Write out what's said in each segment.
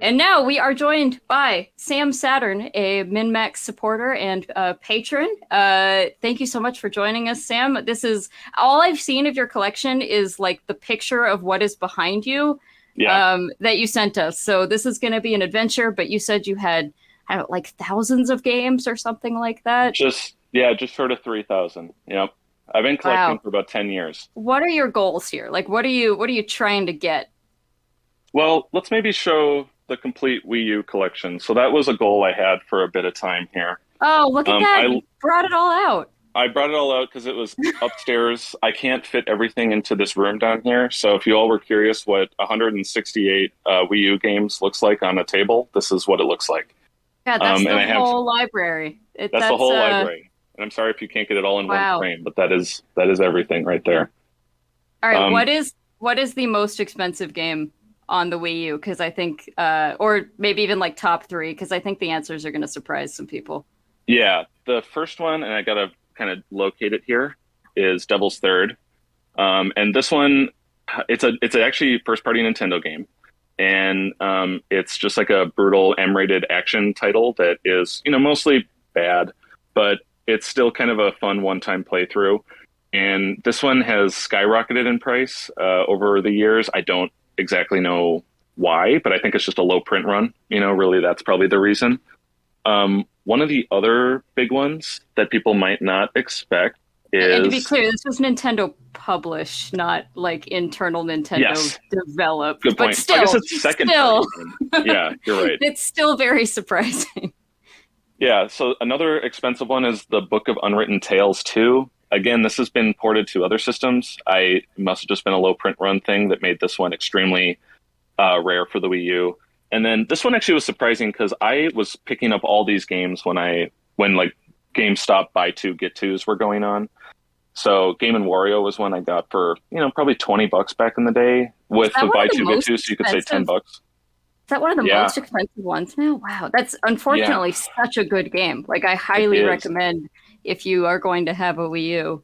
And now we are joined by Sam Saturn, a MinnMax supporter and patron. Thank you so much for joining us, Sam. This is all I've seen of your collection is like the picture of what is behind you that you sent us. So this is going to be an adventure, but you said you had like thousands of games or something like that. Just short of 3,000. Yep. I've been collecting for about 10 years. What are your goals here? Like, what are you trying to get? Well, let's maybe show the complete Wii U collection. So that was a goal I had for a bit of time here. Oh, look at that. You brought it all out. I brought it all out because it was upstairs. I can't fit everything into this room down here. So if you all were curious what 168 Wii U games looks like on a table, this is what it looks like. Yeah, that's the whole library. That's the whole library. And I'm sorry if you can't get it all in one frame, but that is everything right there. All right, what is the most expensive game on the Wii U? Because I think, or maybe even like top 3, because I think the answers are going to surprise some people. Yeah, the first one, and I got to kind of locate it here, is Devil's Third. And this one, it's actually first-party Nintendo game. And it's just like a brutal M-rated action title that is, mostly bad, but it's still kind of a fun one-time playthrough. And this one has skyrocketed in price over the years. I don't exactly know why, but I think it's just a low print run. Really, that's probably the reason. One of the other big ones that people might not expect is... And to be clear, this was Nintendo published, not like internal Nintendo developed. Good point. But still, I guess it's second party. Yeah, you're right. It's still very surprising. Yeah, so another expensive one is the Book of Unwritten Tales 2. Again, this has been ported to other systems. It must have just been a low print run thing that made this one extremely rare for the Wii U. And then this one actually was surprising because I was picking up all these games when like GameStop buy 2 get 2s were going on. So Game & Wario was one I got for, probably $20 back in the day with the buy 2 get 2, so you could say $10. Is that one of the most expensive ones now? Wow, that's unfortunately such a good game. Like, I highly recommend if you are going to have a Wii U,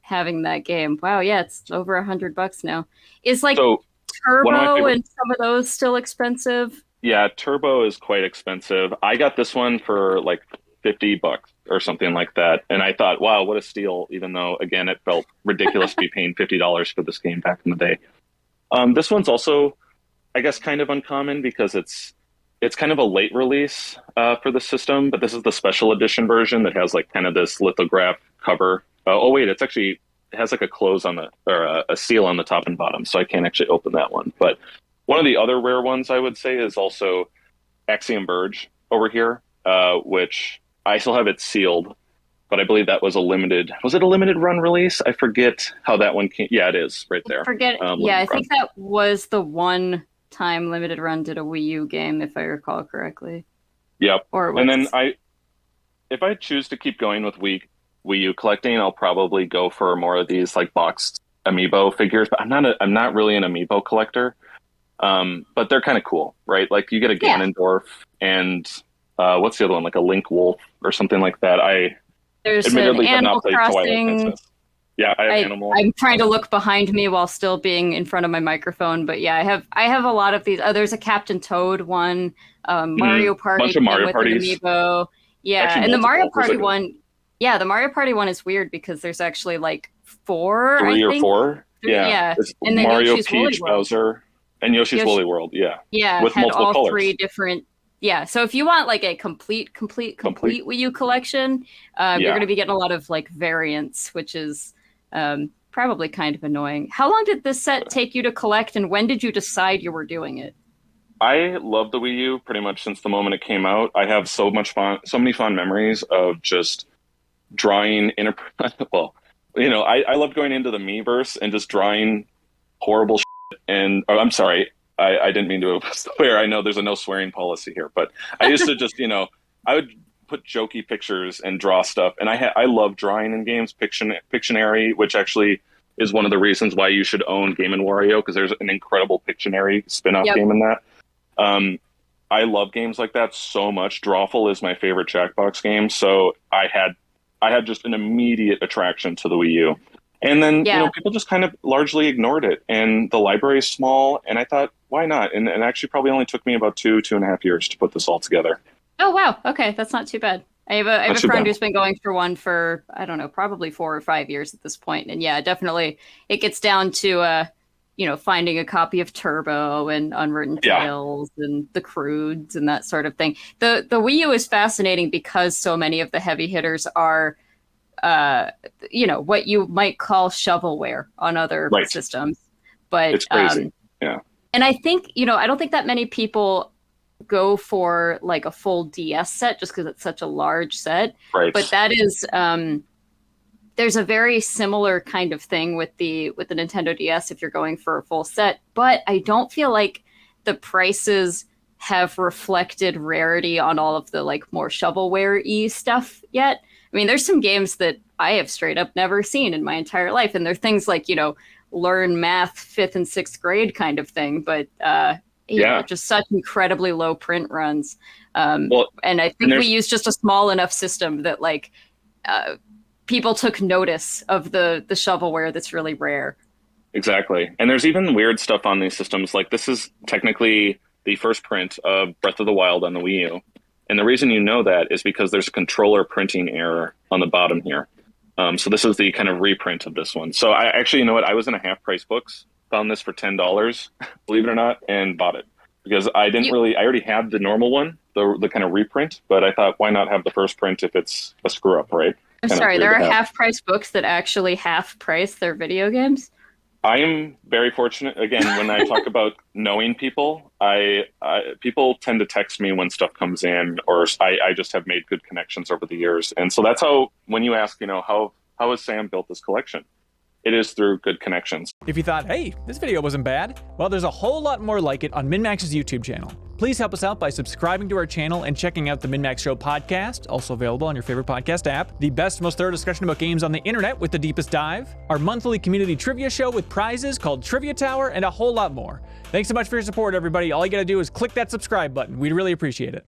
having that game. Wow, yeah, it's over $100 now. Is like Turbo and some of those still expensive? Yeah, Turbo is quite expensive. I got this one for like $50 or something like that, and I thought, wow, what a steal! Even though, again, it felt ridiculous to be paying $50 for this game back in the day. This one's also, I guess, kind of uncommon because it's kind of a late release for the system, but this is the special edition version that has like kind of this lithograph cover. It has like a close on a seal on the top and bottom, so I can't actually open that one. But one of the other rare ones I would say is also Axiom Verge over here, which I still have it sealed, but I believe that was was it a limited run release? I forget how that one came. Yeah, it is right there. I think that was the one time limited run did a Wii U game, if I recall correctly. Yep. And then if I choose to keep going with Wii U collecting, I'll probably go for more of these like boxed amiibo figures. But I'm not really an amiibo collector. But they're kind of cool, right? Like you get a Ganondorf and what's the other one? Like a Link Wolf or something like that. There's admittedly an have Animal not played Crossing. Twilight Princess. Yeah, I have Animal. I'm trying to look behind me while still being in front of my microphone, but yeah, I have a lot of these. There's a Captain Toad one, Mario Party, bunch of Mario with Parties. An amiibo. Yeah, actually, and the Mario Party one. Yeah, the Mario Party one is weird because there's actually like 4. 3 or 4. Yeah. And then Mario, Yoshi's Peach, Bowser, and Yoshi's Woolly World. Yeah. Yeah, with had multiple all colors. 3 different. Yeah, so if you want like a complete Wii U collection, you're going to be getting a lot of like variants, which is probably kind of annoying. How long did this set take you to collect, and when did you decide you were doing it? I love the Wii U pretty much since the moment it came out. I have so many fond memories of just drawing I love going into the Miiverse and just drawing horrible shit. And I'm sorry, I didn't mean to swear. I know there's a no swearing policy here, but I used to just, I would put jokey pictures and draw stuff. And I love drawing in games, Pictionary, which actually is one of the reasons why you should own Game & Wario, because there's an incredible Pictionary spin-off game in that. I love games like that so much. Drawful is my favorite Jackbox game, so I had just an immediate attraction to the Wii U. And then, Yeah. people just kind of largely ignored it. And the library is small. And I thought, why not? And it actually probably only took me about 2.5 years to put this all together. Oh, wow. Okay, that's not too bad. I have a Not too friend bad. who's been going for one for, I don't know, probably 4 or 5 years at this point. And yeah, definitely it gets down to finding a copy of Turbo and Unwritten Yeah. Tales and the Crudes and that sort of thing. The Wii U is fascinating because so many of the heavy hitters are what you might call shovelware on other Right. systems. But It's crazy. Yeah. and I think, I don't think that many people go for like a full DS set just because it's such a large set. Right. But that is there's a very similar kind of thing with the Nintendo DS if you're going for a full set. But I don't feel like the prices have reflected rarity on all of the like more shovelware-y stuff yet. I mean, there's some games that I have straight up never seen in my entire life, and they're things like, learn math 5th and 6th grade kind of thing, but just such incredibly low print runs. And I think we use just a small enough system that like people took notice of the shovelware that's really rare. Exactly. And there's even weird stuff on these systems. Like this is technically the first print of Breath of the Wild on the Wii U. And the reason you know that is because there's a controller printing error on the bottom here. So this is the kind of reprint of this one. So I actually, you know what? I was in a half price books, found this for $10, believe it or not, and bought it. Because I already had the normal one, the kind of reprint, but I thought, why not have the first print if it's a screw up, right? I'm sorry, there are half price books that actually half price their video games? I am very fortunate. Again, when I talk about knowing people, people tend to text me when stuff comes in, or I just have made good connections over the years. And so that's how, when you ask, how has Sam built this collection? It is through good connections. If you thought, hey, this video wasn't bad, well, there's a whole lot more like it on MinnMax's YouTube channel. Please help us out by subscribing to our channel and checking out the MinnMax Show podcast, also available on your favorite podcast app, the best, most thorough discussion about games on the internet with the deepest dive, our monthly community trivia show with prizes called Trivia Tower, and a whole lot more. Thanks so much for your support, everybody. All you gotta do is click that subscribe button. We'd really appreciate it.